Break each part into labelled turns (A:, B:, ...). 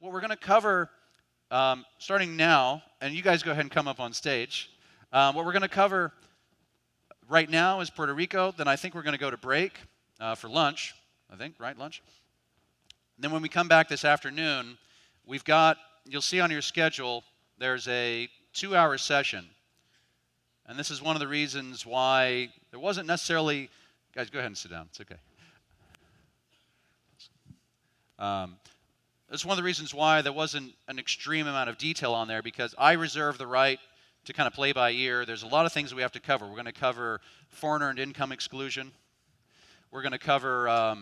A: what we're going to cover starting now, and you guys go ahead and come up on stage. What we're going to cover right now is Puerto Rico. Then I think we're going to go to break for lunch. I think, right, lunch? And then when we come back this afternoon, we've got, you'll see on your schedule, there's a 2-hour session. And this is one of the reasons why there wasn't necessarily, guys, go ahead and sit down. It's okay. That's one of the reasons why there wasn't an extreme amount of detail on there, because I reserve the right to kind of play by ear. There's a lot of things that we have to cover. We're going to cover foreign earned income exclusion. We're going to cover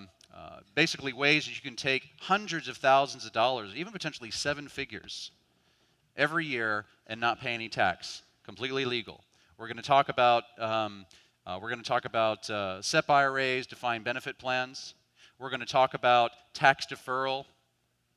A: basically ways that you can take hundreds of thousands of dollars, even potentially 7 figures, every year and not pay any tax. Completely legal. We're going to talk about SEP IRAs, defined benefit plans. We're going to talk about tax deferral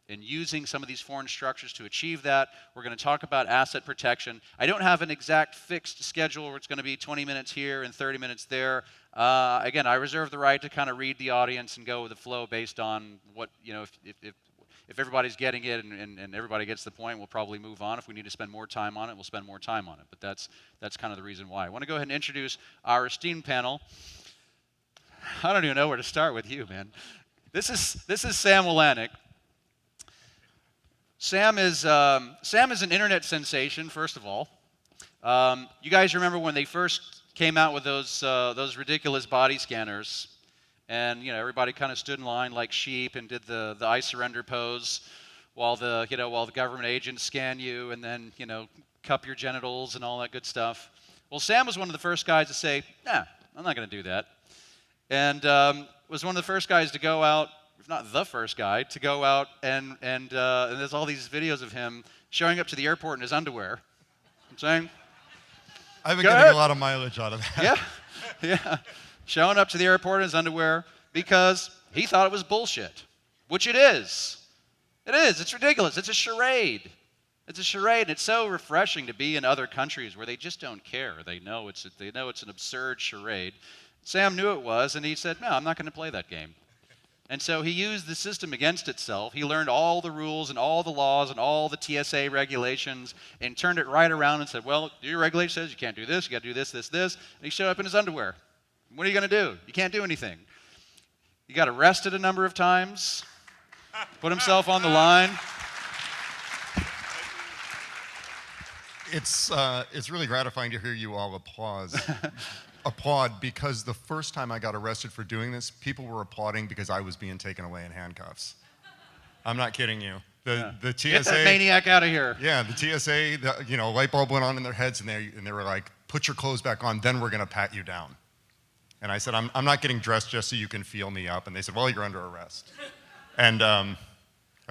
A: and using some of these foreign structures to achieve that. We're going to talk about asset protection. I don't have an exact fixed schedule where it's going to be 20 minutes here and 30 minutes there. Again, I reserve the right to kind of read the audience and go with the flow based on what, if everybody's getting it and everybody gets the point, we'll probably move on. If we need to spend more time on it, we'll spend more time on it. But that's kind of the reason why. I want to go ahead and introduce our esteemed panel. I don't even know where to start with you, man. This is Sam Wilanick. Sam is an internet sensation, first of all. You guys remember when they first came out with those ridiculous body scanners, and everybody kind of stood in line like sheep and did the I surrender pose while the government agents scan you and then cup your genitals and all that good stuff. Well, Sam was one of the first guys to say, "Nah, I'm not going to do that," and was one of the first guys to go out. If not the first guy, to go out and there's all these videos of him showing up to the airport in his underwear. I'm saying,
B: I've been getting a lot of mileage out of that.
A: Yeah. Showing up to the airport in his underwear because he thought it was bullshit, which it is. It is. It's ridiculous. It's a charade. It's a charade. It's so refreshing to be in other countries where they just don't care. They know it's an absurd charade. Sam knew it was, and he said, "No, I'm not going to play that game." And so he used the system against itself. He learned all the rules and all the laws and all the TSA regulations and turned it right around and said, "Well, your regulation says you can't do this, you got to do this, this, this." And he showed up in his underwear. What are you going to do? You can't do anything. He got arrested a number of times, put himself on the line.
B: It's really gratifying to hear you all applaud, because the first time I got arrested for doing this, people were applauding because I was being taken away in handcuffs. I'm not kidding you. The TSA,
A: get that maniac out of here.
B: Yeah, the TSA, light bulb went on in their heads, and they were like, "Put your clothes back on, then we're going to pat you down." And I said, I'm not getting dressed just so you can feel me up. And they said, "Well, you're under arrest." And I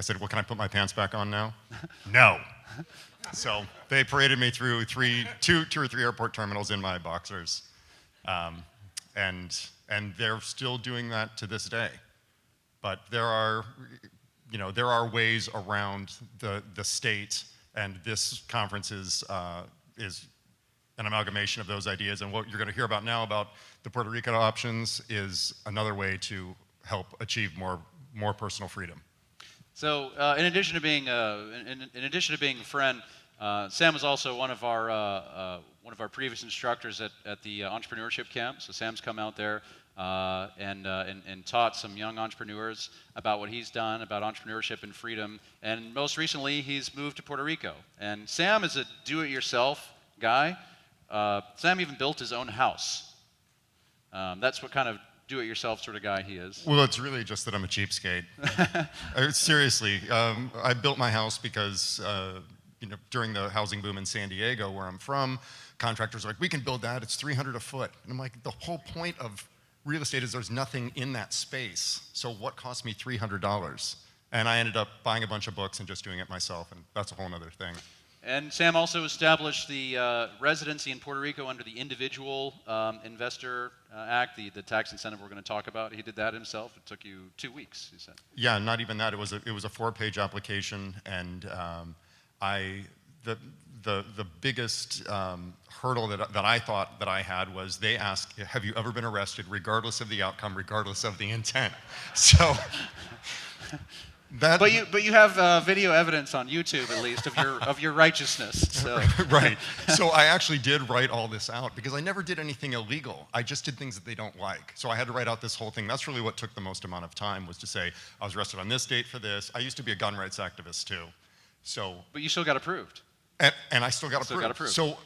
B: said, "Well, can I put my pants back on now?" No. So they paraded me through two or three airport terminals in my boxers. And they're still doing that to this day. But there are ways around the state, and this conference is an amalgamation of those ideas. And what you're going to hear about now about the Puerto Rico options is another way to help achieve more personal freedom. So,
A: in addition to being a friend, Sam was also one of our previous instructors at the entrepreneurship camp. So Sam's come out there and taught some young entrepreneurs about what he's done about entrepreneurship and freedom. And most recently, he's moved to Puerto Rico. And Sam is a do-it-yourself guy. Sam even built his own house. That's what kind of do-it-yourself sort of guy he is.
B: Well, it's really just that I'm a cheapskate. Seriously, I built my house because during the housing boom in San Diego, where I'm from, contractors are like, "We can build that, it's $300 a foot." And I'm like, the whole point of real estate is there's nothing in that space. So what cost me $300? And I ended up buying a bunch of books and just doing it myself, and that's a whole other thing.
A: And Sam also established the residency in Puerto Rico under the Individual Investor Act, the tax incentive we're going to talk about. He did that himself. It took you 2 weeks, he said.
B: Yeah, not even that. It was a 4-page application, and the biggest hurdle that I thought that I had was they asked, "Have you ever been arrested, regardless of the outcome, regardless of the intent?" So
A: But you have video evidence on YouTube at least of your righteousness. So.
B: Right. So I actually did write all this out because I never did anything illegal. I just did things that they don't like. So I had to write out this whole thing. That's really what took the most amount of time, was to say I was arrested on this date for this. I used to be a gun rights activist too. So.
A: But you still got approved.
B: And I still got approved. So,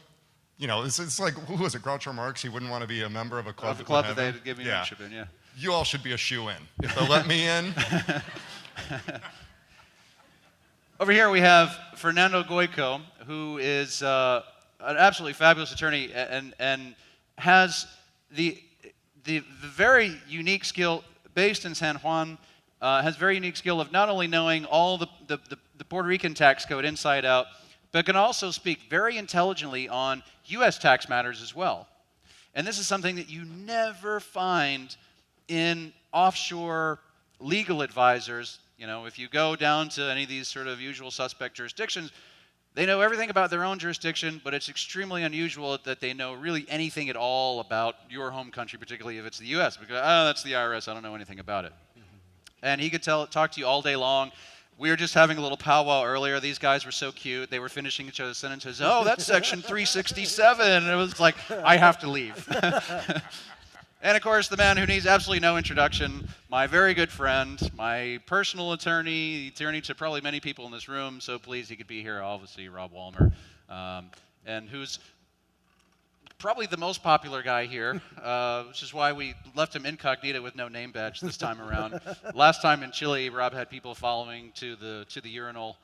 B: you know, it's like, who was it? Groucho Marx. He wouldn't want to be a member of a club.
A: Of a club that they'd give me membership in. Yeah.
B: You all should be a shoe-in. If they'll let me in.
A: Over here we have Fernando Goico, who is an absolutely fabulous attorney and has the very unique skill, based in San Juan, has very unique skill of not only knowing all the Puerto Rican tax code inside out, but can also speak very intelligently on U.S. tax matters as well. And this is something that you never find in offshore legal advisors. You know, if you go down to any of these sort of usual suspect jurisdictions, they know everything about their own jurisdiction, but it's extremely unusual that they know really anything at all about your home country, particularly if it's the U.S., because, oh, that's the IRS, I don't know anything about it. And he could talk to you all day long. We were just having a little powwow earlier. These guys were so cute. They were finishing each other's sentences. Oh, that's section 367. And it was like, I have to leave. And of course, the man who needs absolutely no introduction, my very good friend, my personal attorney, the attorney to probably many people in this room, so pleased he could be here, obviously, Rob Walmer, and who's probably the most popular guy here, which is why we left him incognito with no name badge this time around. Last time in Chile, Rob had people following to the urinal,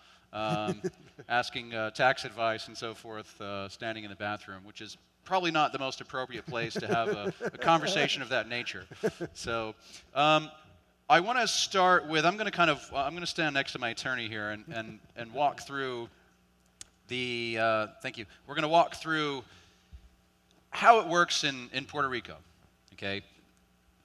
A: asking tax advice and so forth, standing in the bathroom, which is probably not the most appropriate place to have a conversation of that nature. So I want to start with, I'm going to stand next to my attorney here and walk through thank you. We're going to walk through how it works in Puerto Rico, okay?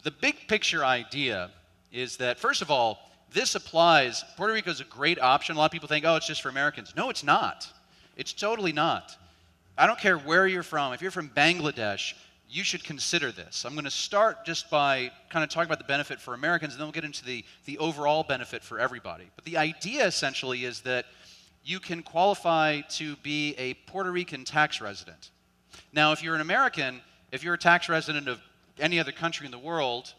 A: The big picture idea is that, first of all, this applies, Puerto Rico is a great option. A lot of people think, oh, it's just for Americans. No, it's not. It's totally not. I don't care where you're from. If you're from Bangladesh, you should consider this. I'm going to start just by kind of talking about the benefit for Americans, and then we'll get into the overall benefit for everybody. But the idea essentially is that you can qualify to be a Puerto Rican tax resident. Now, if you're an American, if you're a tax resident of any other country in the world,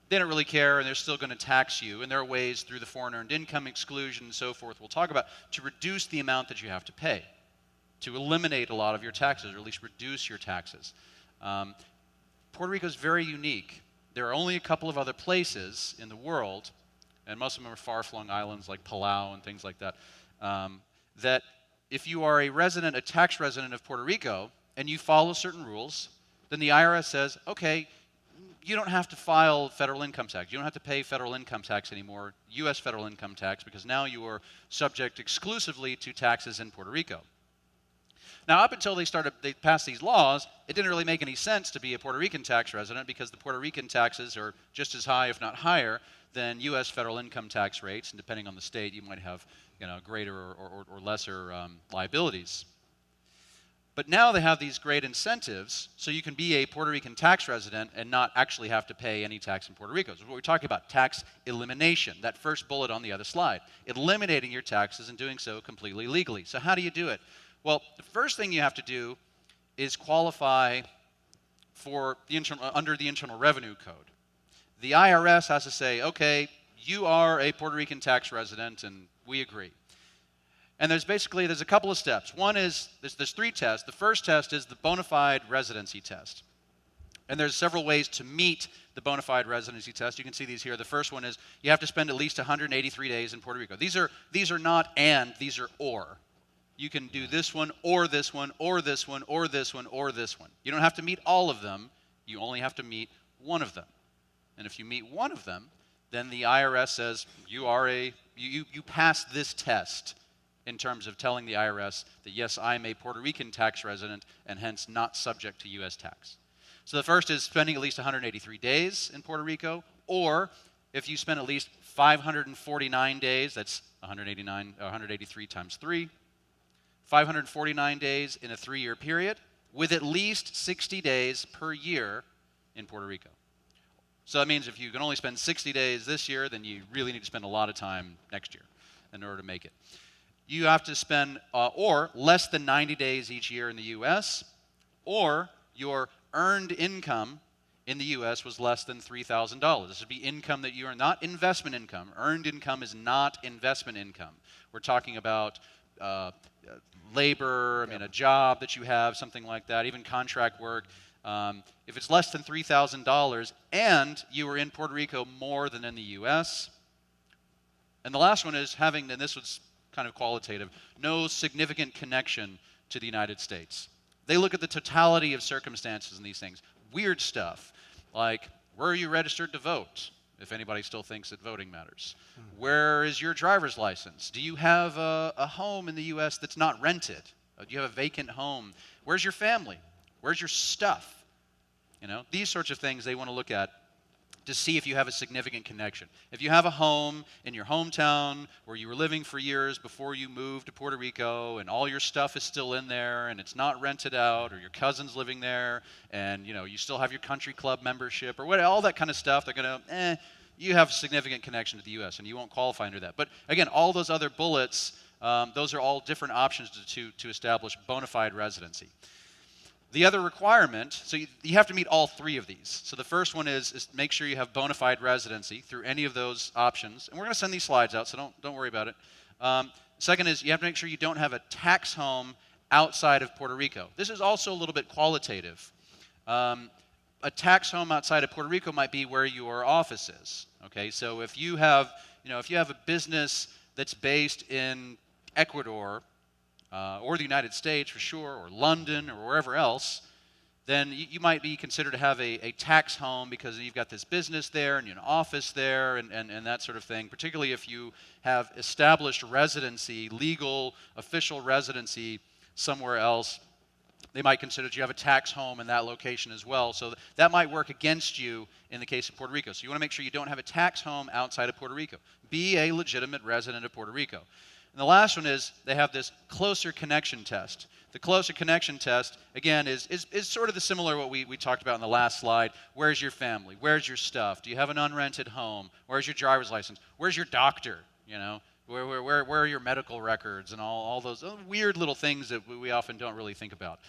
A: they don't really care, and they're still going to tax you. And there are ways through the foreign earned income exclusion and so forth we'll talk about to reduce the amount that you have to pay, to eliminate a lot of your taxes, or at least reduce your taxes. Puerto Rico is very unique. There are only a couple of other places in the world, and most of them are far-flung islands like Palau and things like that, that if you are a tax resident of Puerto Rico, and you follow certain rules, then the IRS says, okay, you don't have to file federal income tax. You don't have to pay federal income tax anymore, U.S. federal income tax, because now you are subject exclusively to taxes in Puerto Rico. Now, up until they passed these laws, it didn't really make any sense to be a Puerto Rican tax resident because the Puerto Rican taxes are just as high, if not higher, than U.S. federal income tax rates. And depending on the state, you might have greater or lesser liabilities. But now they have these great incentives, so you can be a Puerto Rican tax resident and not actually have to pay any tax in Puerto Rico. So what we're talking about, tax elimination, that first bullet on the other slide. Eliminating your taxes and doing so completely legally. So how do you do it? Well, the first thing you have to do is qualify for under the Internal Revenue Code. The IRS has to say, okay, you are a Puerto Rican tax resident, and we agree. And there's a couple of steps. One is, there's three tests. The first test is the bona fide residency test. And there's several ways to meet the bona fide residency test. You can see these here. The first one is you have to spend at least 183 days in Puerto Rico. These are not and, these are or. You can do this one, or this one, or this one, or this one, or this one. You don't have to meet all of them. You only have to meet one of them. And if you meet one of them, then the IRS says you pass this test in terms of telling the IRS that, yes, I'm a Puerto Rican tax resident and hence not subject to U.S. tax. So the first is spending at least 183 days in Puerto Rico, or if you spend at least 549 days, that's 183 times 3, 549 days in a 3-year period, with at least 60 days per year in Puerto Rico. So that means if you can only spend 60 days this year, then you really need to spend a lot of time next year in order to make it. You have to spend or less than 90 days each year in the U.S., or your earned income in the U.S. was less than $3,000. This would be income that you earn, not investment income. Earned income is not investment income. We're talking about labor, a job that you have, something like that, even contract work. If it's less than $3,000 and you were in Puerto Rico more than in the U.S., and the last one is having, and this was kind of qualitative, no significant connection to the United States. They look at the totality of circumstances in these things. Weird stuff, like where are you registered to vote, if anybody still thinks that voting matters? Where is your driver's license? Do you have a home in the U.S. that's not rented? Do you have a vacant home? Where's your family? Where's your stuff? These sorts of things they want to look at to see if you have a significant connection. If you have a home in your hometown where you were living for years before you moved to Puerto Rico and all your stuff is still in there and it's not rented out, or your cousin's living there and you still have your country club membership or all that kind of stuff, they're going to, you have a significant connection to the U.S. and you won't qualify under that. But again, all those other bullets, those are all different options to establish bona fide residency. The other requirement, so you have to meet all three of these. So the first one is make sure you have bona fide residency through any of those options. And we're going to send these slides out, so don't worry about it. Second is you have to make sure you don't have a tax home outside of Puerto Rico. This is also a little bit qualitative. A tax home outside of Puerto Rico might be where your office is. Okay, so if you have a business that's based in Ecuador, or the United States for sure, or London, or wherever else, then you might be considered to have a tax home because you've got this business there and you have an office there and that sort of thing, particularly if you have established residency, legal, official residency somewhere else. They might consider that you have a tax home in that location as well. So that might work against you in the case of Puerto Rico. So you want to make sure you don't have a tax home outside of Puerto Rico. Be a legitimate resident of Puerto Rico. And the last one is they have this closer connection test. The closer connection test, again, is sort of the similar what we talked about in the last slide. Where's your family? Where's your stuff? Do you have an unrented home? Where's your driver's license? Where's your doctor? Where are your medical records and all those weird little things that we often don't really think about.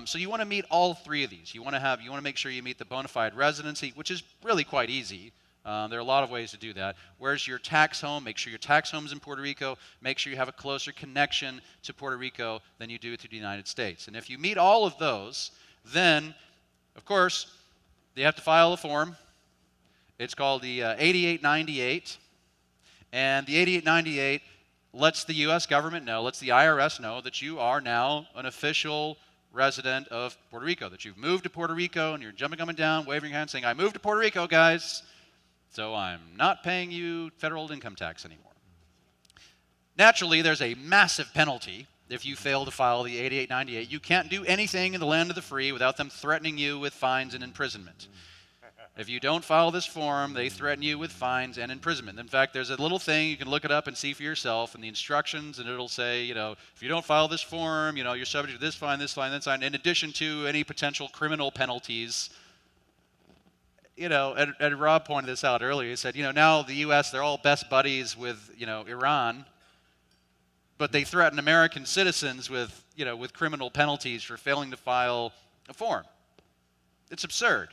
A: So you want to meet all three of these. You want to make sure you meet the bona fide residency, which is really quite easy. There are a lot of ways to do that. Where's your tax home? Make sure your tax home is in Puerto Rico. Make sure you have a closer connection to Puerto Rico than you do to the United States. And if you meet all of those, then, of course, you have to file a form. It's called the 8898. And the 8898 lets the U.S. government know, lets the IRS know that you are now an official resident of Puerto Rico, that you've moved to Puerto Rico and you're jumping up and down, waving your hand, saying, I moved to Puerto Rico, guys. So I'm not paying you federal income tax anymore. Naturally, there's a massive penalty if you fail to file the 8898. You can't do anything in the land of the free without them threatening you with fines and imprisonment. If you don't file this form, they threaten you with fines and imprisonment. In fact, there's a little thing, you can look it up and see for yourself in the instructions, and it'll say, if you don't file this form, you're subject to this fine, that fine, in addition to any potential criminal penalties. And Rob pointed this out earlier. He said, now the U.S., they're all best buddies with, Iran, but they threaten American citizens with criminal penalties for failing to file a form. It's absurd.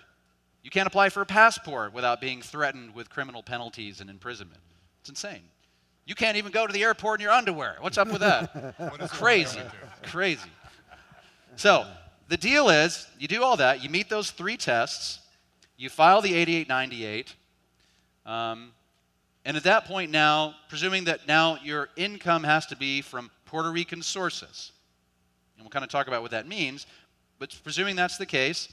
A: You can't apply for a passport without being threatened with criminal penalties and imprisonment. It's insane. You can't even go to the airport in your underwear. What's up with that? Crazy. So the deal is, you do all that, you meet those three tests, you file the 8898, and at that point now, presuming that now your income has to be from Puerto Rican sources, and we'll kind of talk about what that means, but presuming that's the case,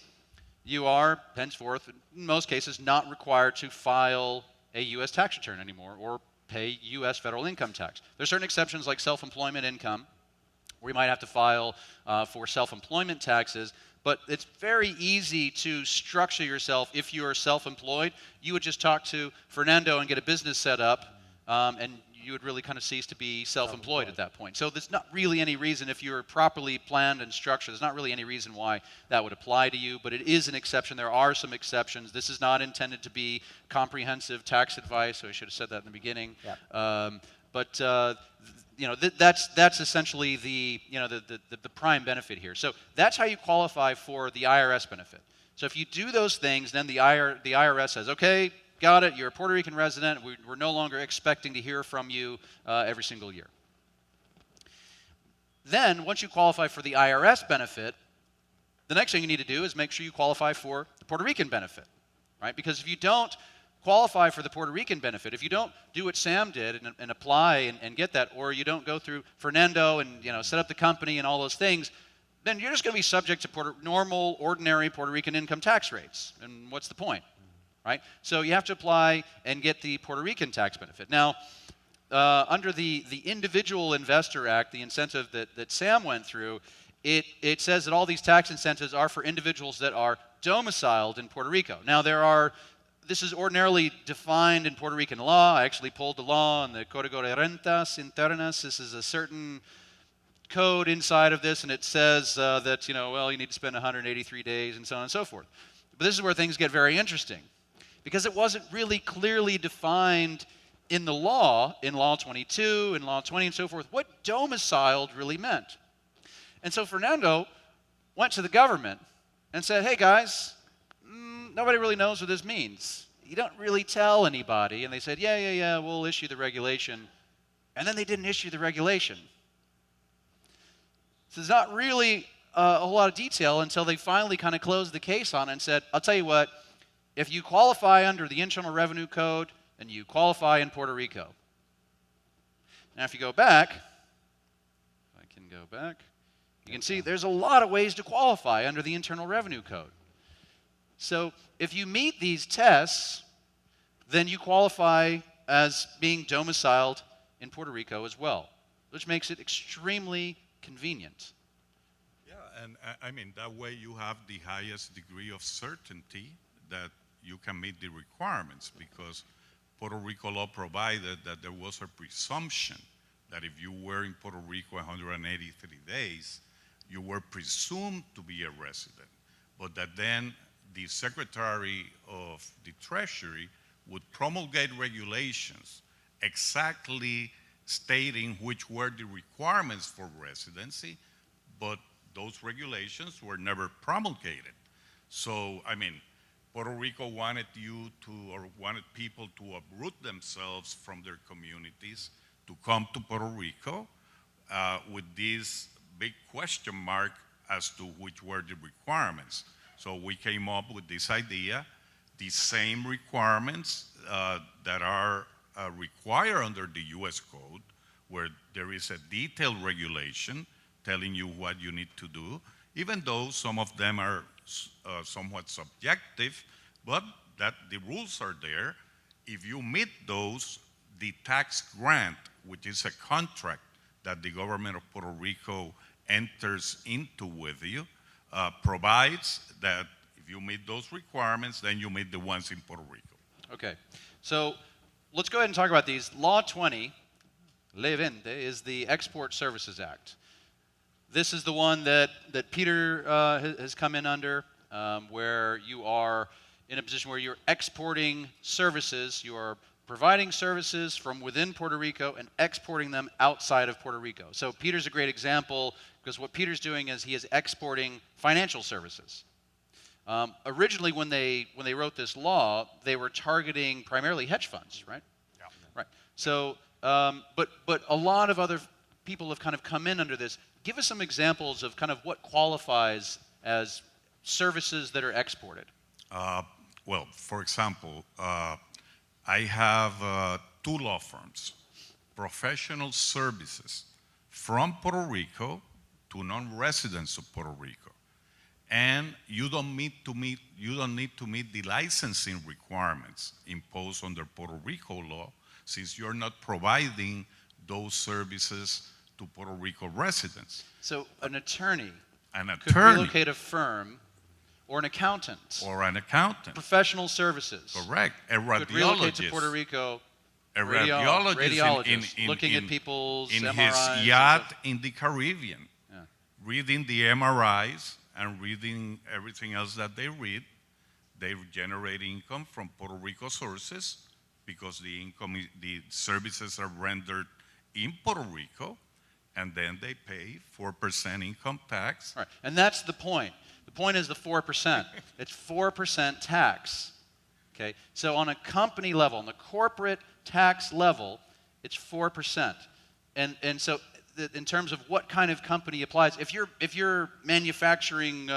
A: you are, henceforth, in most cases, not required to file a U.S. tax return anymore or pay U.S. federal income tax. There are certain exceptions like self-employment income, where you might have to file for self-employment taxes, but it's very easy to structure yourself if you are self-employed. You would just talk to Fernando and get a business set up, and you would really kind of cease to be self-employed at that point. So there's not really any reason, if you're properly planned and structured, there's not really any reason why that would apply to you, but it is an exception. There are some exceptions. This is not intended to be comprehensive tax advice, so I should have said that in the beginning.
C: Yeah.
A: But that's essentially the prime benefit here. So that's how you qualify for the IRS benefit. So if you do those things, then the IRS says, okay, got it, you're a Puerto Rican resident, we're no longer expecting to hear from you every single year. Then, once you qualify for the IRS benefit, the next thing you need to do is make sure you qualify for the Puerto Rican benefit, right? Because if you don't qualify for the Puerto Rican benefit, if you don't do what Sam did and apply and get that, or you don't go through Fernando and set up the company and all those things, then you're just going to be subject to normal, ordinary Puerto Rican income tax rates. And what's the point, right? So you have to apply and get the Puerto Rican tax benefit. Now, under the Individual Investor Act, the incentive that Sam went through, it says that all these tax incentives are for individuals that are domiciled in Puerto Rico. Now, this is ordinarily defined in Puerto Rican law. I actually pulled the law in the Código de Rentas Internas. This is a certain code inside of this, and it says that, you need to spend 183 days and so on and so forth. But this is where things get very interesting, because it wasn't really clearly defined in the law, in Law 22, in Law 20 and so forth, what domiciled really meant. And so Fernando went to the government and said, hey guys, nobody really knows what this means. You don't really tell anybody. And they said, yeah, we'll issue the regulation. And then they didn't issue the regulation. So there's not really a whole lot of detail until they finally kind of closed the case on it and said, I'll tell you what, if you qualify under the Internal Revenue Code and you qualify in Puerto Rico. Now if you go back, if I can go back, you can see there's a lot of ways to qualify under the Internal Revenue Code. So if you meet these tests, then you qualify as being domiciled in Puerto Rico as well, which makes it extremely convenient.
D: Yeah, and I mean, that way you have the highest degree of certainty that you can meet the requirements, because Puerto Rico law provided that there was a presumption that if you were in Puerto Rico 183 days, you were presumed to be a resident, but that then the Secretary of the Treasury would promulgate regulations exactly stating which were the requirements for residency, but those regulations were never promulgated. So, I mean, Puerto Rico wanted people to uproot themselves from their communities to come to Puerto Rico with this big question mark as to which were the requirements. So we came up with this idea, the same requirements that are required under the US Code, where there is a detailed regulation telling you what you need to do, even though some of them are somewhat subjective, but that the rules are there. If you meet those, the tax grant, which is a contract that the government of Puerto Rico enters into with you, provides that if you meet those requirements, then you meet the ones in Puerto Rico.
A: Okay, so let's go ahead and talk about these. Law 20, Ley 20, is the Export Services Act. This is the one that Peter has come in under, where you are in a position where you're exporting services, you are providing services from within Puerto Rico and exporting them outside of Puerto Rico. So Peter's a great example, because what Peter's doing is he is exporting financial services. Originally, when they wrote this law, they were targeting primarily hedge funds, right?
B: Yeah.
A: Right. So, but a lot of other people have kind of come in under this. Give us some examples of kind of what qualifies as services that are exported.
D: Well, for example, I have two law firms, professional services from Puerto Rico to non-residents of Puerto Rico, and you don't need to meet the licensing requirements imposed under Puerto Rico law, since you're not providing those services to Puerto Rico residents.
A: So an attorney
D: could
A: relocate a firm, or an accountant,
D: or an accountant,
A: professional services.
D: Correct. A
A: Could relocate to
D: radiologist.
A: Puerto Rico.
D: a radiologist
A: looking at people's
D: in
A: MRIs
D: his yacht in the Caribbean, reading the MRIs and reading everything else that they read. They generate income from Puerto Rico sources because the services are rendered in Puerto Rico, and then they pay 4% income tax.
A: Right, and that's the point. The point is the 4%. It's 4% tax. Okay, so on a company level, on the corporate tax level, it's 4%. And so in terms of what kind of company applies, if you're manufacturing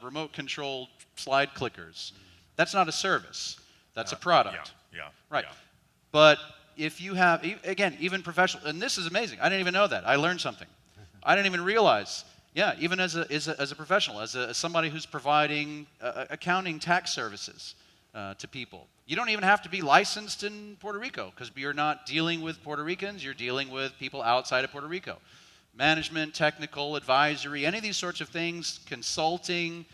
A: remote-controlled slide clickers, that's not a service. That's a product. Right.
D: Yeah.
A: But if you have, again, even professional, and this is amazing. I didn't even know that. I learned something. I didn't even realize. Yeah, even as a professional, as somebody who's providing accounting tax services to people, you don't even have to be licensed in Puerto Rico because you're not dealing with Puerto Ricans. You're dealing with people outside of Puerto Rico. Management, technical, advisory, any of these sorts of things, consulting.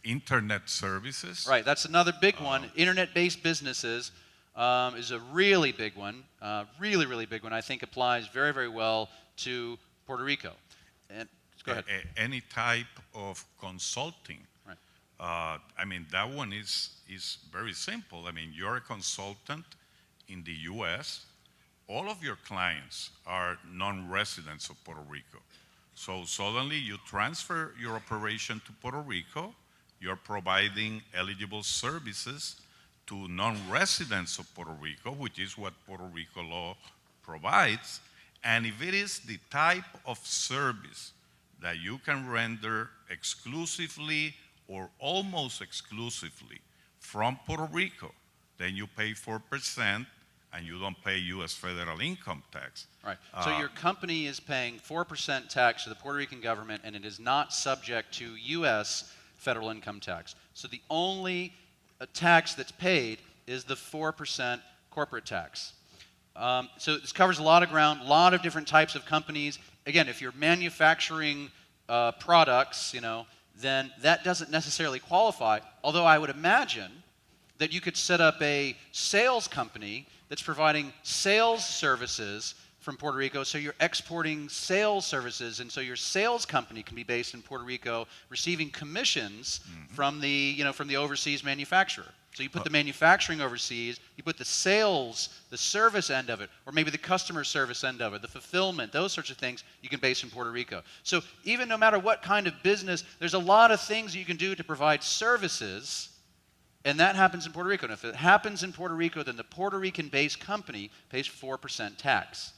D: Internet services.
A: Right, that's another big one. Internet-based businesses is a really big one. Really, really big one. I think applies very, very well to Puerto Rico. And go ahead.
D: Any type of consulting.
A: Right.
D: I mean, that one is very simple. I mean, you're a consultant in the U.S. All of your clients are non-residents of Puerto Rico. So suddenly you transfer your operation to Puerto Rico. You're providing eligible services to non-residents of Puerto Rico, which is what Puerto Rico law provides. And if it is the type of service that you can render exclusively or almost exclusively from Puerto Rico, then you pay 4% and you don't pay U.S. federal income tax.
A: Right. So your company is paying 4% tax to the Puerto Rican government, and it is not subject to U.S. federal income tax. So the only tax that's paid is the 4% corporate tax. So this covers a lot of ground, a lot of different types of companies. Again, if you're manufacturing products, then that doesn't necessarily qualify, although I would imagine that you could set up a sales company that's providing sales services from Puerto Rico, so you're exporting sales services, and so your sales company can be based in Puerto Rico, receiving commissions from the overseas manufacturer. So you put the manufacturing overseas, you put the sales, the service end of it, or maybe the customer service end of it, the fulfillment, those sorts of things you can base in Puerto Rico. So even no matter what kind of business, there's a lot of things you can do to provide services, and that happens in Puerto Rico. And if it happens in Puerto Rico, then the Puerto Rican-based company pays 4% tax.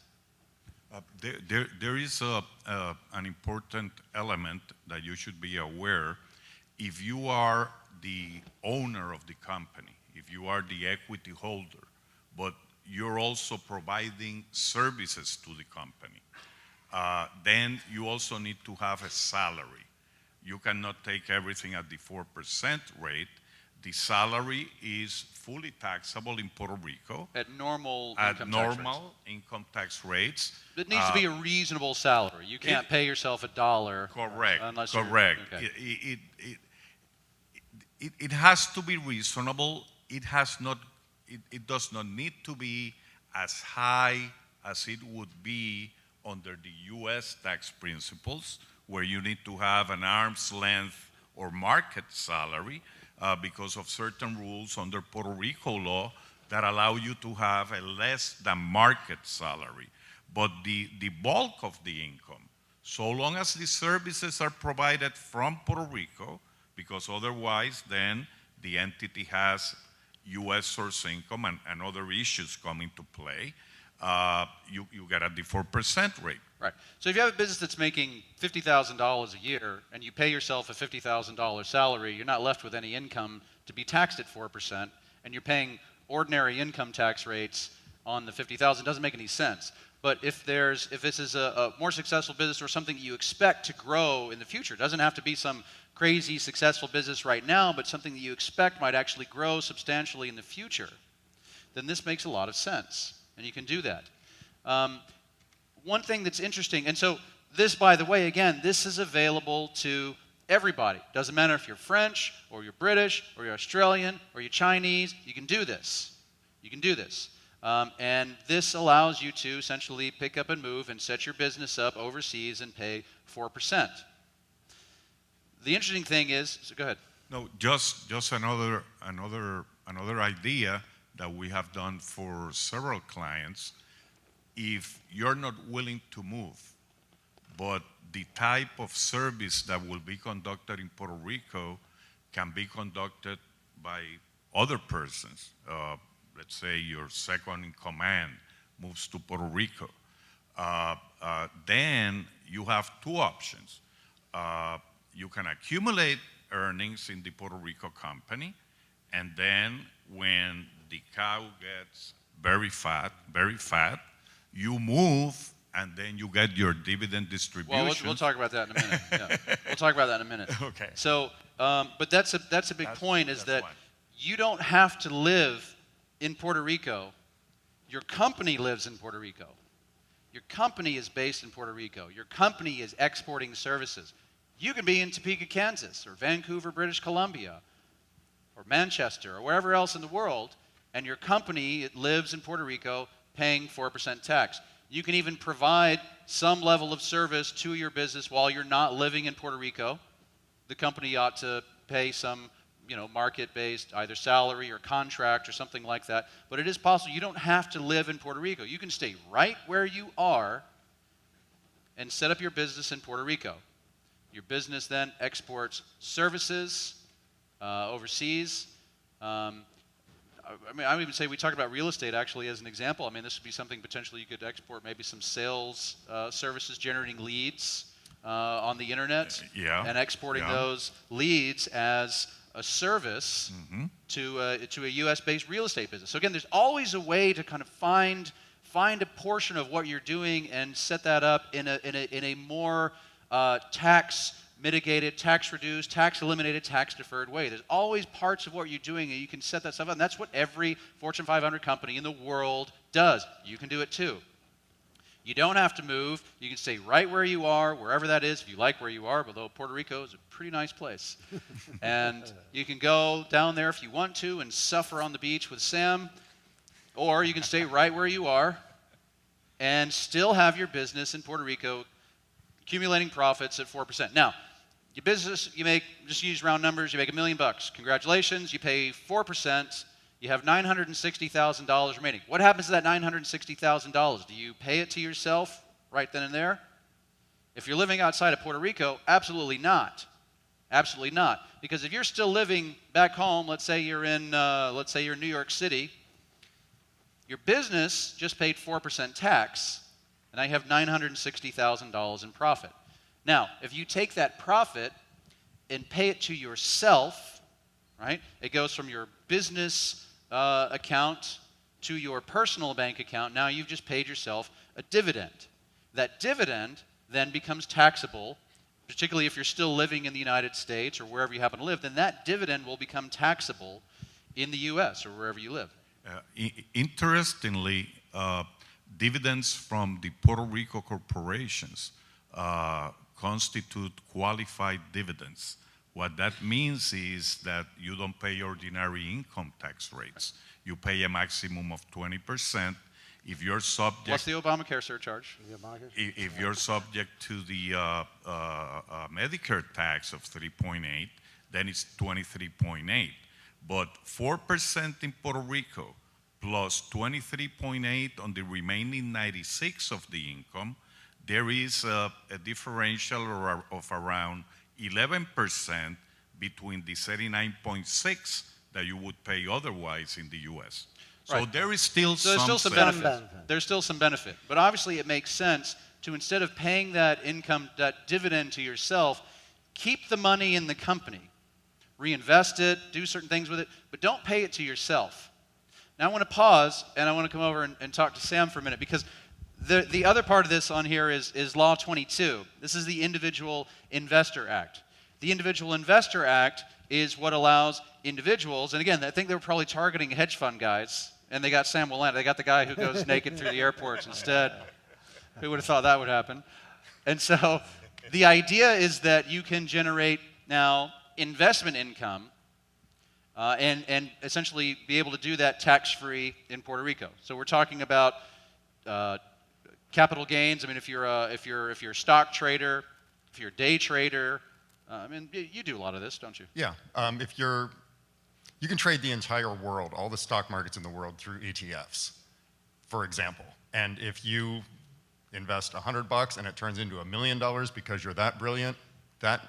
D: There is an important element that you should be aware. If you are the owner of the company, if you are the equity holder, but you're also providing services to the company, then you also need to have a salary. You cannot take everything at the 4% rate. The salary is fully taxable in Puerto Rico.
A: At normal
D: income tax rates.
A: It needs to be a reasonable salary. You can't pay yourself $1.
D: Correct.
A: Unless
D: correct.
A: Okay.
D: It has to be reasonable. It does not need to be as high as it would be under the U.S. tax principles, where you need to have an arm's length or market salary. Because of certain rules under Puerto Rico law that allow you to have a less than market salary. But the bulk of the income, so long as the services are provided from Puerto Rico, because otherwise then the entity has U.S. source income and other issues come into play, you get at the 4% rate.
A: Right. So if you have a business that's making $50,000 a year and you pay yourself a $50,000 salary, you're not left with any income to be taxed at 4%, and you're paying ordinary income tax rates on the $50,000. It doesn't make any sense. But if this is a more successful business or something that you expect to grow in the future, it doesn't have to be some crazy successful business right now, but something that you expect might actually grow substantially in the future, then this makes a lot of sense, and you can do that. One thing that's interesting, and so this, by the way, again, this is available to everybody. Doesn't matter if you're French, or you're British, or you're Australian, or you're Chinese, you can do this. You can do this. And this allows you to essentially pick up and move and set your business up overseas and pay 4%. The interesting thing is, so go ahead.
D: No, just another idea that we have done for several clients. If you're not willing to move, but the type of service that will be conducted in Puerto Rico can be conducted by other persons. Let's say your second in command moves to Puerto Rico. Then you have two options. You can accumulate earnings in the Puerto Rico company, and then when the cow gets very fat, you move, and then you get your dividend distribution.
A: Well, we'll talk about that in a minute. Yeah. We'll talk about that in a minute.
B: Okay.
A: So, but that's a big point, is that
D: one.
A: you don't have to live in Puerto Rico. Your company lives in Puerto Rico. Your company is based in Puerto Rico. Your company is exporting services. You can be in Topeka, Kansas, or Vancouver, British Columbia, or Manchester, or wherever else in the world, and your company lives in Puerto Rico paying 4% tax. You can even provide some level of service to your business while you're not living in Puerto Rico. The company ought to pay some, market-based either salary or contract or something like that. But it is possible. You don't have to live in Puerto Rico. You can stay right where you are and set up your business in Puerto Rico. Your business then exports services overseas. I would even say we talked about real estate actually as an example. This would be something potentially you could export, maybe some sales services generating leads on the internet, and exporting those leads as a service to a U.S.-based real estate business. So again, there's always a way to kind of find a portion of what you're doing and set that up in a more tax mitigated, tax reduced, tax eliminated, tax deferred way. There's always parts of what you're doing and you can set that stuff up. And that's what every Fortune 500 company in the world does. You can do it too. You don't have to move. You can stay right where you are, wherever that is, if you like where you are, although Puerto Rico is a pretty nice place. And you can go down there if you want to and suffer on the beach with Sam, or you can stay right where you are and still have your business in Puerto Rico accumulating profits at 4%. Now, your business, you make, just use round numbers, you make $1 million. Congratulations, you pay 4%, you have $960,000 remaining. What happens to that $960,000? Do you pay it to yourself right then and there? If you're living outside of Puerto Rico, absolutely not. Absolutely not. Because if you're still living back home, let's say you're in New York City, your business just paid 4% tax, and now you have $960,000 in profit. Now, if you take that profit and pay it to yourself, right? It goes from your business account to your personal bank account. Now you've just paid yourself a dividend. That dividend then becomes taxable, particularly if you're still living in the United States or wherever you happen to live, then that dividend will become taxable in the U.S. or wherever you live.
D: Interestingly, dividends from the Puerto Rico corporations constitute qualified dividends. What that means is that you don't pay ordinary income tax rates. You pay a maximum of 20%. If you're subject...
A: What's the Obamacare surcharge?
D: If you're subject to the Medicare tax of 3.8, then it's 23.8. But 4% in Puerto Rico plus 23.8 on the remaining 96 of the income, there is a differential of around 11% between the 39.6 that you would pay otherwise in the U.S. So
A: Right.
D: there is still
A: So there's still some
D: benefit.
A: benefit. There's still some benefit. But obviously it makes sense to, instead of paying that income, that dividend to yourself, keep the money in the company. Reinvest it, do certain things with it, but don't pay it to yourself. Now I want to pause and I want to come over and talk to Sam for a minute, because the other part of this on here is Law 22. This is the Individual Investor Act. The Individual Investor Act is what allows individuals, and again, I think they were probably targeting hedge fund guys, and they got Sam Willant. They got the guy who goes naked through the airports instead. Who would have thought that would happen? And so the idea is that you can generate now investment income and essentially be able to do that tax-free in Puerto Rico. So we're talking about capital gains. I mean, if you're a stock trader, if you're a day trader, I mean, you do a lot of this, don't you?
B: Yeah. You can trade the entire world, all the stock markets in the world, through ETFs, for example. And if you invest $100 and it turns into $1 million because you're that brilliant, that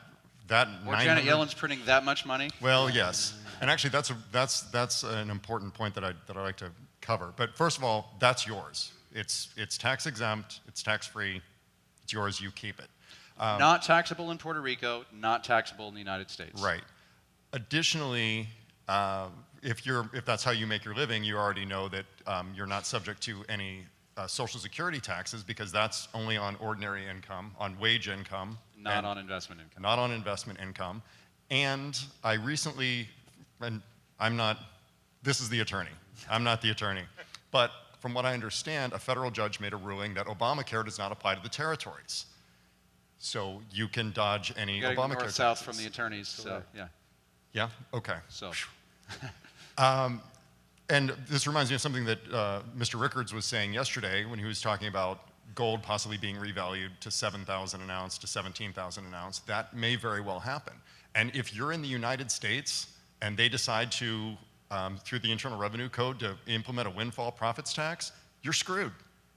A: or Janet Yellen's printing that much money.
B: Well, yes. And actually, that's an important point that I like to cover. But first of all, that's yours. It's tax exempt. It's tax free. It's yours. You keep it.
A: Not taxable in Puerto Rico. Not taxable in the United States.
B: Right. Additionally, if that's how you make your living, you already know that you're not subject to any Social Security taxes because that's only on ordinary income, on wage income.
A: Not on investment income.
B: Not on investment income. And I recently, and I'm not, this is the attorney. I'm not the attorney. But from what I understand, a federal judge made a ruling that Obamacare does not apply to the territories. So you can dodge any
A: you
B: Obamacare
A: north,
B: taxes.
A: south from the attorneys, so yeah.
B: Yeah? Okay.
A: So.
B: And this reminds me of something that Mr. Rickards was saying yesterday when he was talking about gold possibly being revalued to 7,000 an ounce to 17,000 an ounce. That may very well happen. And if you're in the United States and they decide to, through the Internal Revenue Code, to implement a windfall profits tax, you're screwed.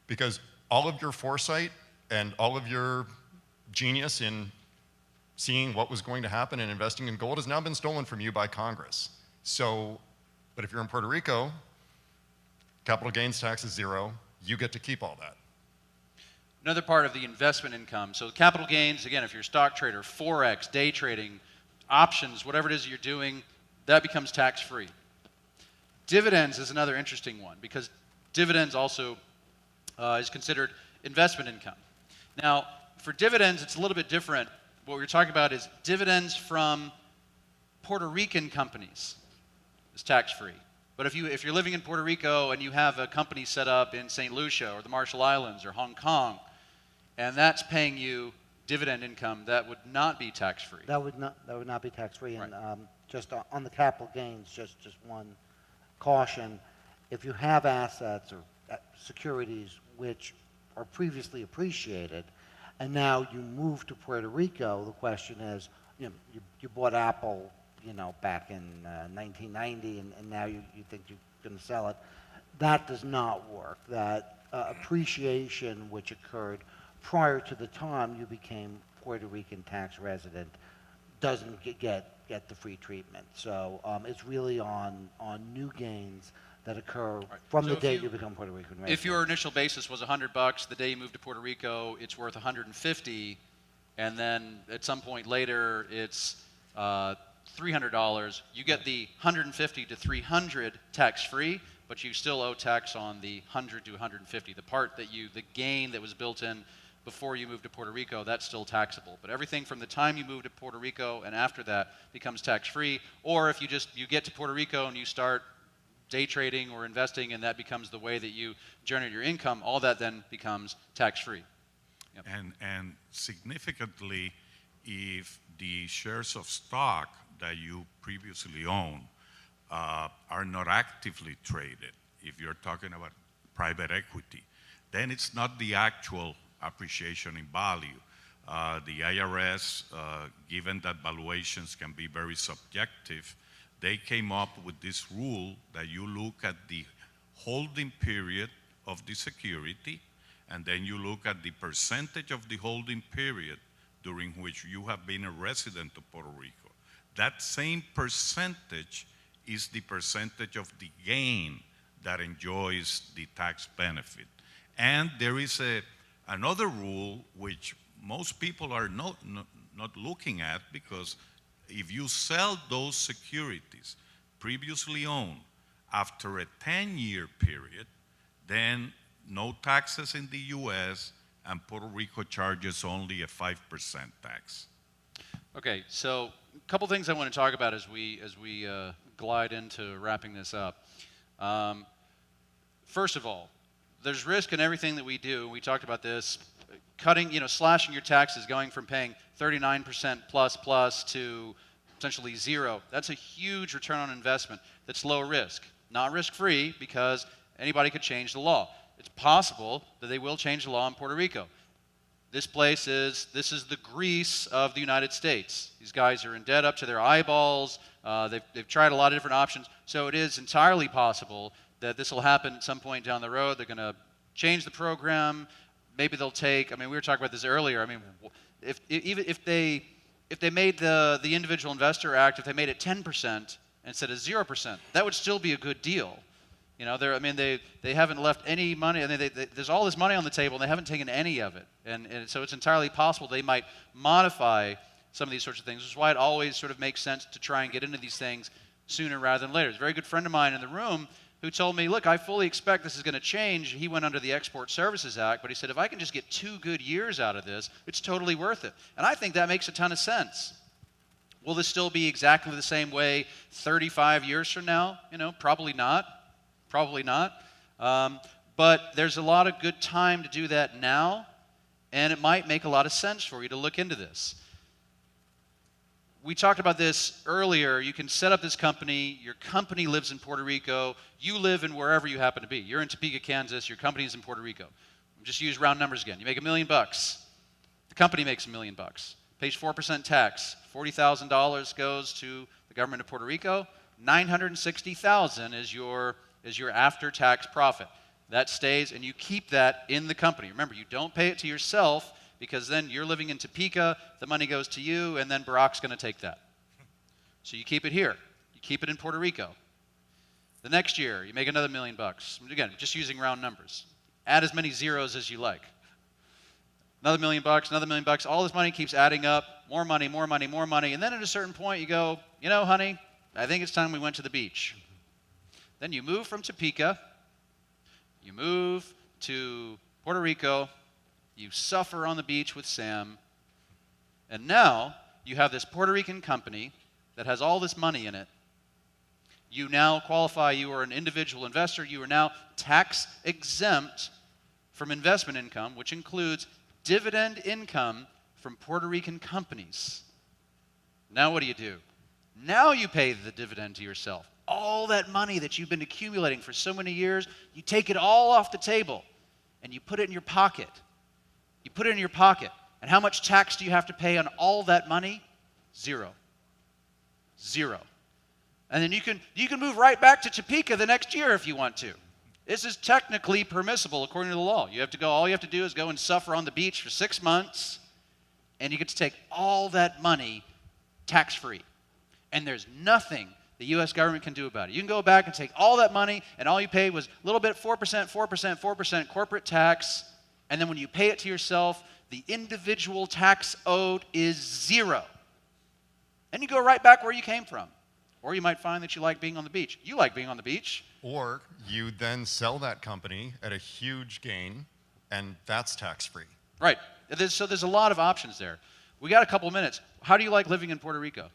B: Because all of your foresight and all of your genius in seeing what was going to happen and investing in gold has now been stolen from you by Congress. So, but if you're in Puerto Rico, capital gains tax is 0. You get to keep all that.
A: Another part of the investment income. So capital gains, again, if you're a stock trader, Forex, day trading, options, whatever it is you're doing, that becomes tax-free. Dividends is another interesting one because dividends also is considered investment income. Now, for dividends, it's a little bit different. What we're talking about is dividends from Puerto Rican companies is tax-free. But if you're living in Puerto Rico and you have a company set up in St. Lucia or the Marshall Islands or Hong Kong, and that's paying you dividend income, that would not be tax-free.
C: That would not be tax-free.
A: Right.
C: And just on the capital gains, just one caution: if you have assets or securities which are previously appreciated, and now you move to Puerto Rico, the question is, you bought Apple, back in 1990, and now you think you're going to sell it. That does not work. That appreciation which occurred prior to the time you became Puerto Rican tax resident doesn't get the free treatment. So it's really on new gains that occur from the date you become Puerto Rican resident.
A: If your initial basis was $100, the day you move to Puerto Rico, it's worth $150, and then at some point later, it's $300. You get the $150 to $300 tax-free, but you still owe tax on the $100 to $150. The part that the gain that was built in before you moved to Puerto Rico, that's still taxable. But everything from the time you move to Puerto Rico and after that becomes tax-free. Or if you get to Puerto Rico and you start day trading or investing, and that becomes the way that you generate your income, all that then becomes tax-free. Yep.
D: And significantly, if the shares of stock that you previously owned are not actively traded, if you're talking about private equity, then it's not the actual appreciation in value. The IRS, given that valuations can be very subjective, they came up with this rule that you look at the holding period of the security, and then you look at the percentage of the holding period during which you have been a resident of Puerto Rico. That same percentage is the percentage of the gain that enjoys the tax benefit. And there is another rule which most people are not looking at, because if you sell those securities previously owned after a 10-year period, then no taxes in the U.S., and Puerto Rico charges only a 5% tax.
A: Okay, so a couple things I want to talk about as we glide into wrapping this up. First of all, there's risk in everything that we do. We talked about this, slashing your taxes, going from paying 39% plus to potentially zero. That's a huge return on investment that's low risk. Not risk-free because anybody could change the law. It's possible that they will change the law in Puerto Rico. This is the Greece of the United States. These guys are in debt up to their eyeballs. They've tried a lot of different options. So it is entirely possible that this will happen at some point down the road. They're going to change the program. Maybe they'll take, I mean, we were talking about this earlier. I mean, if they made the Individual Investor Act, if they made it 10% instead of 0%, that would still be a good deal. You know, they haven't left any money. I mean, there's all this money on the table, and they haven't taken any of it. And so it's entirely possible they might modify some of these sorts of things, which is why it always sort of makes sense to try and get into these things sooner rather than later. There's a very good friend of mine in the room who told me, look, I fully expect this is going to change. He went under the Export Services Act, but he said, if I can just get 2 good years out of this, it's totally worth it. And I think that makes a ton of sense. Will this still be exactly the same way 35 years from now? You know, probably not. Probably not. But there's a lot of good time to do that now, and it might make a lot of sense for you to look into this. We talked about this earlier. You can set up this company. Your company lives in Puerto Rico. You live in wherever you happen to be. You're in Topeka, Kansas. Your company is in Puerto Rico. Just use round numbers again. You make $1 million. The company makes $1 million. Pays 4% tax. $40,000 goes to the government of Puerto Rico. $960,000 is your after-tax profit. That stays, and you keep that in the company. Remember, you don't pay it to yourself, because then you're living in Topeka, the money goes to you, and then Barack's going to take that. So you keep it here. You keep it in Puerto Rico. The next year, you make another $1 million. Again, just using round numbers. Add as many zeros as you like. Another $1 million, another $1 million. All this money keeps adding up. More money, more money, more money. And then at a certain point, you go, you know, honey, I think it's time we went to the beach. Then you move from Topeka. You move to Puerto Rico. You suffer on the beach with Sam, and now you have this Puerto Rican company that has all this money in it. You now qualify, you are an individual investor, you are now tax exempt from investment income, which includes dividend income from Puerto Rican companies. Now what do? Now you pay the dividend to yourself. All that money that you've been accumulating for so many years, you take it all off the table and you put it in your pocket. You put it in your pocket. And how much tax do you have to pay on all that money? Zero. Zero. And then you can move right back to Topeka the next year if you want to. This is technically permissible according to the law. All you have to do is go and suffer on the beach for 6 months, and you get to take all that money tax-free. And there's nothing the U.S. government can do about it. You can go back and take all that money, and all you paid was a little bit, 4%, 4%, 4% corporate tax, and then when you pay it to yourself, the individual tax owed is zero. And you go right back where you came from. Or you might find that you like being on the beach. You like being on the beach.
B: Or you then sell that company at a huge gain, and that's tax-free.
A: Right. So there's a lot of options there. We got a couple minutes. How do you like living in Puerto Rico?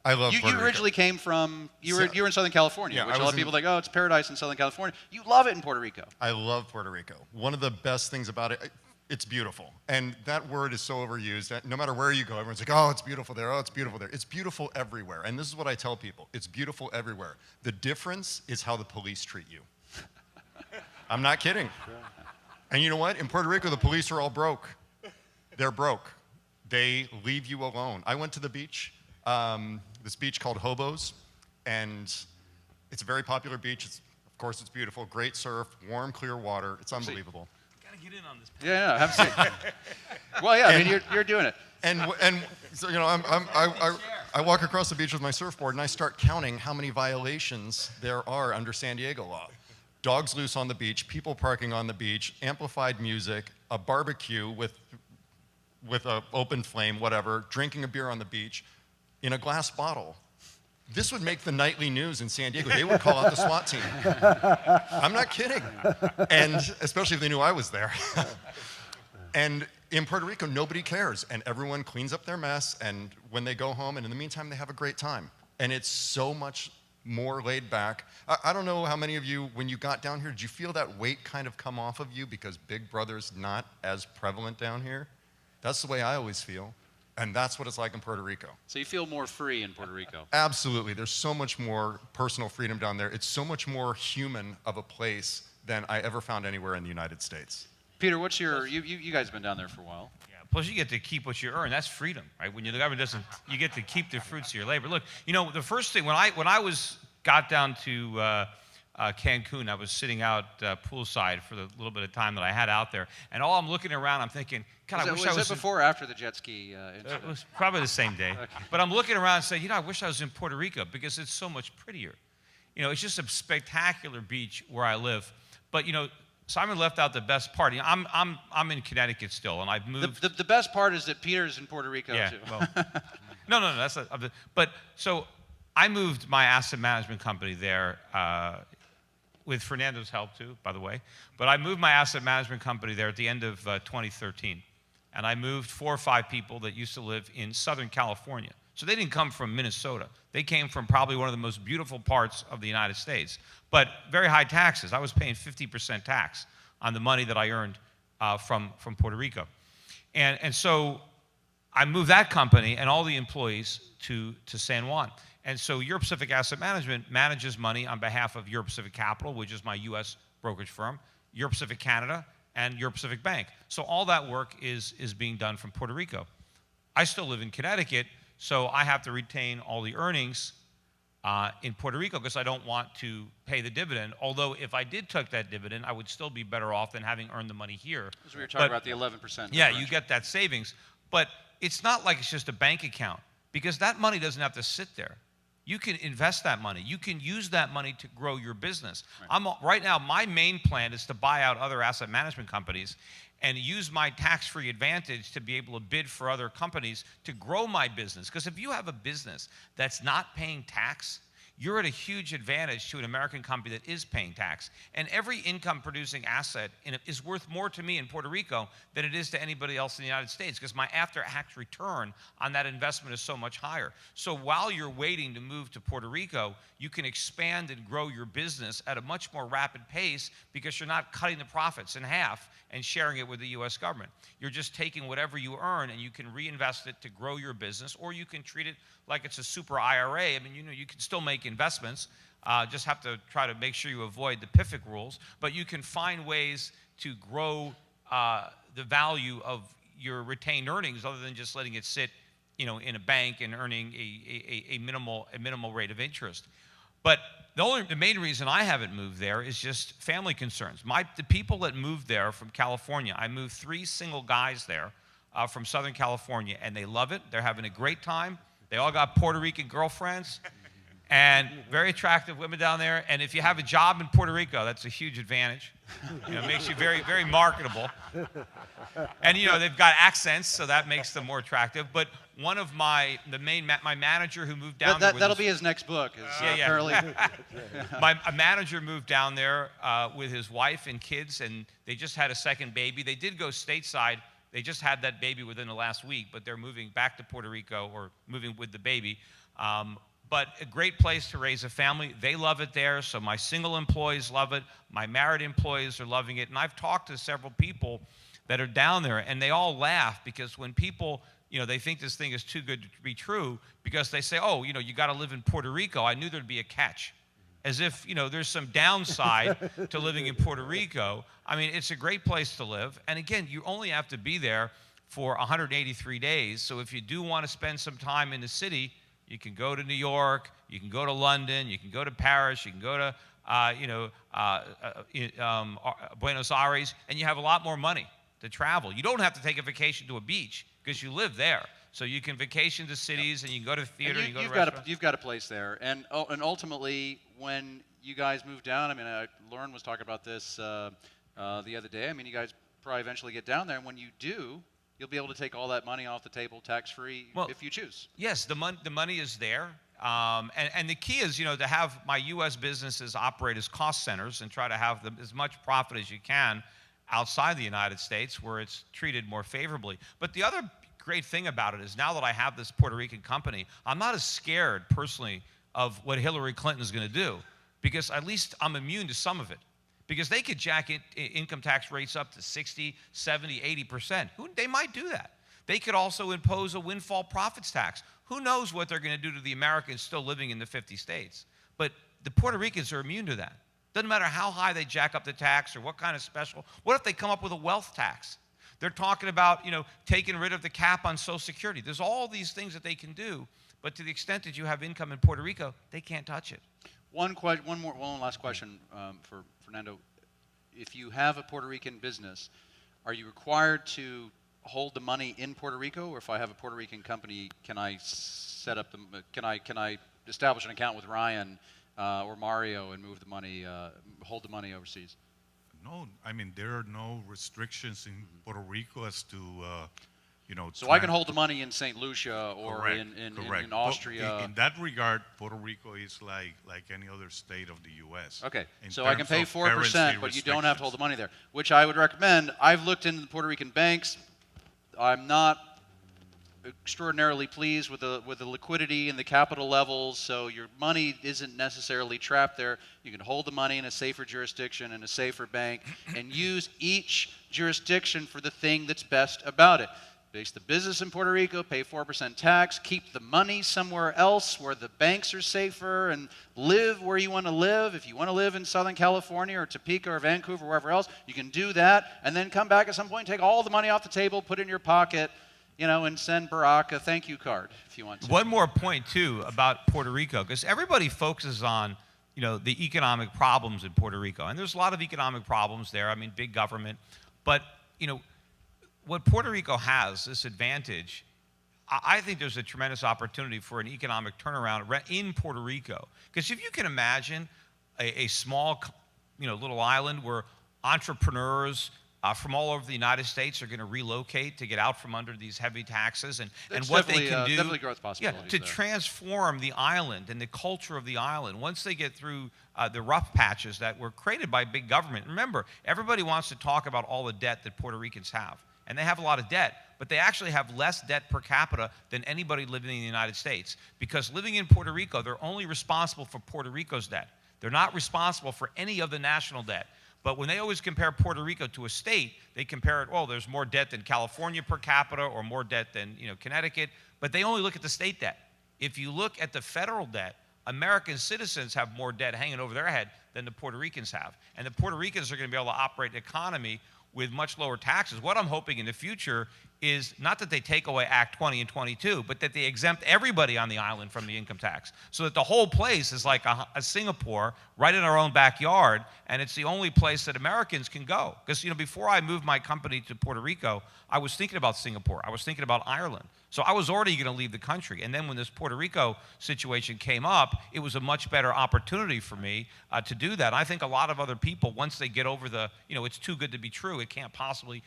B: I love Puerto Rico.
A: You originally came from, you were in Southern California,
B: Yeah,
A: which a lot of people think, oh, it's paradise in Southern California. You love it in Puerto Rico.
B: I love Puerto Rico. One of the best things about it, it's beautiful. And that word is so overused that no matter where you go, everyone's like, oh, it's beautiful there, oh, it's beautiful there. It's beautiful everywhere. And this is what I tell people. It's beautiful everywhere. The difference is how the police treat you. I'm not kidding. And you know what? In Puerto Rico, the police are all broke. They're broke. They leave you alone. I went to the beach, this beach called Hobos, and it's a very popular beach. Of course, it's beautiful. Great surf, warm, clear water. It's unbelievable.
E: Get in on this.
A: Yeah, have a seat. Well, yeah, I mean, you're doing it.
B: And so, you know, I walk across the beach with my surfboard, and I start counting how many violations there are under San Diego law. Dogs loose on the beach, people parking on the beach, amplified music, a barbecue with an open flame, whatever, drinking a beer on the beach in a glass bottle. This would make the nightly news in San Diego. They would call out the SWAT team. I'm not kidding. And especially if they knew I was there. And in Puerto Rico, nobody cares. And everyone cleans up their mess. And when they go home, and in the meantime, they have a great time. And it's so much more laid back. I don't know how many of you, when you got down here, did you feel that weight kind of come off of you because Big Brother's not as prevalent down here? That's the way I always feel. And that's what it's like in Puerto Rico.
A: So you feel more free in Puerto Rico.
B: Absolutely. There's so much more personal freedom down there. It's so much more human of a place than I ever found anywhere in the United States.
A: Peter, what's your, you guys have been down there for a while.
E: Yeah, plus you get to keep what you earn. That's freedom, right? When the government doesn't, you get to keep the fruits of your labor. Look, you know, the first thing, when I got down to Cancun, I was sitting out poolside for the little bit of time that I had out there, and all I'm looking around, I'm thinking, God, I wish I was.
A: Was it before or after the jet ski incident?
E: It was probably the same day. Okay. But I'm looking around and saying, you know, I wish I was in Puerto Rico because it's so much prettier. You know, it's just a spectacular beach where I live. But you know, Simon left out the best part. You know, I'm in Connecticut still, and I've moved.
A: The best part is that Peter's in Puerto Rico too.
E: Well, no, that's not. But so I moved my asset management company there. With Fernando's help too, by the way. But I moved my asset management company there at the end of 2013. And I moved 4 or 5 people that used to live in Southern California. So they didn't come from Minnesota. They came from probably one of the most beautiful parts of the United States. But very high taxes. I was paying 50% tax on the money that I earned from Puerto Rico. And so I moved that company and all the employees to San Juan. And so Europe Pacific Asset Management manages money on behalf of Europe Pacific Capital, which is my U.S. brokerage firm, Europe Pacific Canada, and Europe Pacific Bank. So all that work is being done from Puerto Rico. I still live in Connecticut, so I have to retain all the earnings in Puerto Rico because I don't want to pay the dividend. Although if I did take that dividend, I would still be better off than having earned the money here.
A: As we were talking about the 11%.
E: Yeah, you get that savings. But it's not like it's just a bank account because that money doesn't have to sit there. You can invest that money. You can use that money to grow your business. Right. Right now, my main plan is to buy out other asset management companies and use my tax-free advantage to be able to bid for other companies to grow my business. Because if you have a business that's not paying tax, you're at a huge advantage to an American company that is paying tax. And every income-producing asset is worth more to me in Puerto Rico than it is to anybody else in the United States because my after-tax return on that investment is so much higher. So while you're waiting to move to Puerto Rico, you can expand and grow your business at a much more rapid pace because you're not cutting the profits in half and sharing it with the U.S. government. You're just taking whatever you earn and you can reinvest it to grow your business, or you can treat it like it's a super IRA. I mean, you know, you can still make investments, just have to try to make sure you avoid the PIFIC rules, but you can find ways to grow the value of your retained earnings other than just letting it sit, you know, in a bank and earning a minimal rate of interest. But the main reason I haven't moved there is just family concerns. The people that moved there from California, I moved 3 single guys there from Southern California, and they love it. They're having a great time. They all got Puerto Rican girlfriends and very attractive women down there. And if you have a job in Puerto Rico, that's a huge advantage. You know, it makes you very, very marketable. And you know, they've got accents, so that makes them more attractive. But one of my manager who moved down there.
A: That'll be his next book.
E: A manager moved down there with his wife and kids, and they just had a second baby. They did go stateside. They just had that baby within the last week, but they're moving back to Puerto Rico or moving with the baby. But a great place to raise a family. They love it there, so my single employees love it. My married employees are loving it. And I've talked to several people that are down there, and they all laugh because when people, you know, they think this thing is too good to be true because they say, oh, you know, you got to live in Puerto Rico. I knew there'd be a catch. As if, you know, there's some downside to living in Puerto Rico. I mean, it's a great place to live. And again, you only have to be there for 183 days. So if you do want to spend some time in the city, you can go to New York, you can go to London, you can go to Paris, you can go to, Buenos Aires, and you have a lot more money to travel. You don't have to take a vacation to a beach because you live there. So you can vacation to cities, and you can go to theater, and you go to restaurants.
A: You've got a place there, and ultimately, when you guys move down, I mean, Lauren was talking about this the other day. I mean, you guys probably eventually get down there, and when you do, you'll be able to take all that money off the table tax-free if you choose.
E: Yes, the money is there, and the key is, you know, to have my U.S. businesses operate as cost centers and try to have as much profit as you can outside the United States, where it's treated more favorably. But the other great thing about it is now that I have this Puerto Rican company, I'm not as scared personally of what Hillary Clinton is going to do because at least I'm immune to some of it. Because they could jack income tax rates up to 60, 70, 80%. They might do that. They could also impose a windfall profits tax. Who knows what they're going to do to the Americans still living in the 50 states? But the Puerto Ricans are immune to that. Doesn't matter how high they jack up the tax or what kind of special. What if they come up with a wealth tax? They're talking about, taking rid of the cap on Social Security. There's all these things that they can do, but to the extent that you have income in Puerto Rico, they can't touch it.
A: One last question for Fernando. If you have a Puerto Rican business, are you required to hold the money in Puerto Rico, or if I have a Puerto Rican company, can I can I establish an account with Ryan or Mario and move the money, hold the money overseas?
D: No, I mean, there are no restrictions in Puerto Rico as to,
A: So I can hold the money in St. Lucia or
D: Correct,
A: in
D: correct.
A: Austria.
D: In that regard, Puerto Rico is like any other state of the U.S.
A: Okay,
D: in
A: so I can
D: terms
A: pay
D: of
A: 4%,
D: currency
A: but you don't have to hold the
D: restrictions.
A: money there, which I would recommend. I've looked into the Puerto Rican banks. I'm not extraordinarily pleased with the liquidity and the capital levels, so your money isn't necessarily trapped there. You can hold the money in a safer jurisdiction, in a safer bank, and use each jurisdiction for the thing that's best about it. Base the business in Puerto Rico, pay 4% tax, keep the money somewhere else where the banks are safer, and live where you want to live. If you want to live in Southern California or Topeka or Vancouver or wherever else, you can do that, and then come back at some point, take all the money off the table, put it in your pocket, and send Barack a thank you card if you want to.
E: One more point, too, about Puerto Rico, because everybody focuses on, the economic problems in Puerto Rico. And there's a lot of economic problems there. I mean, big government. But, what Puerto Rico has, this advantage, I think there's a tremendous opportunity for an economic turnaround in Puerto Rico. Because if you can imagine a small, little island where entrepreneurs from all over the United States are going to relocate to get out from under these heavy taxes, and what they can do,
A: definitely growth possibilities
E: to
A: there.
E: transform the island and the culture of the island. Once they get through the rough patches that were created by big government. Remember, everybody wants to talk about all the debt that Puerto Ricans have, and they have a lot of debt, but they actually have less debt per capita than anybody living in the United States, because living in Puerto Rico, they're only responsible for Puerto Rico's debt. They're not responsible for any of the national debt. But when they always compare Puerto Rico to a state, they compare it, there's more debt than California per capita or more debt than Connecticut, but they only look at the state debt. If you look at the federal debt, American citizens have more debt hanging over their head than the Puerto Ricans have. And the Puerto Ricans are going to be able to operate an economy with much lower taxes. What I'm hoping in the future is not that they take away Act 20 and 22, but that they exempt everybody on the island from the income tax, so that the whole place is like a Singapore right in our own backyard, and it's the only place that Americans can go. Because before I moved my company to Puerto Rico, I was thinking about Singapore. I was thinking about Ireland. So I was already going to leave the country. And then when this Puerto Rico situation came up, it was a much better opportunity for me to do that. I think a lot of other people, once they get over it's too good to be true, it can't possibly,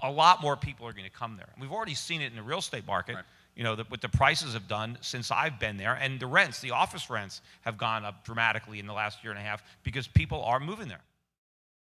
E: a lot more people are going to come there. And we've already seen it in the real estate market, right. What the prices have done since I've been there. And the rents, the office rents, have gone up dramatically in the last year and a half because people are moving there.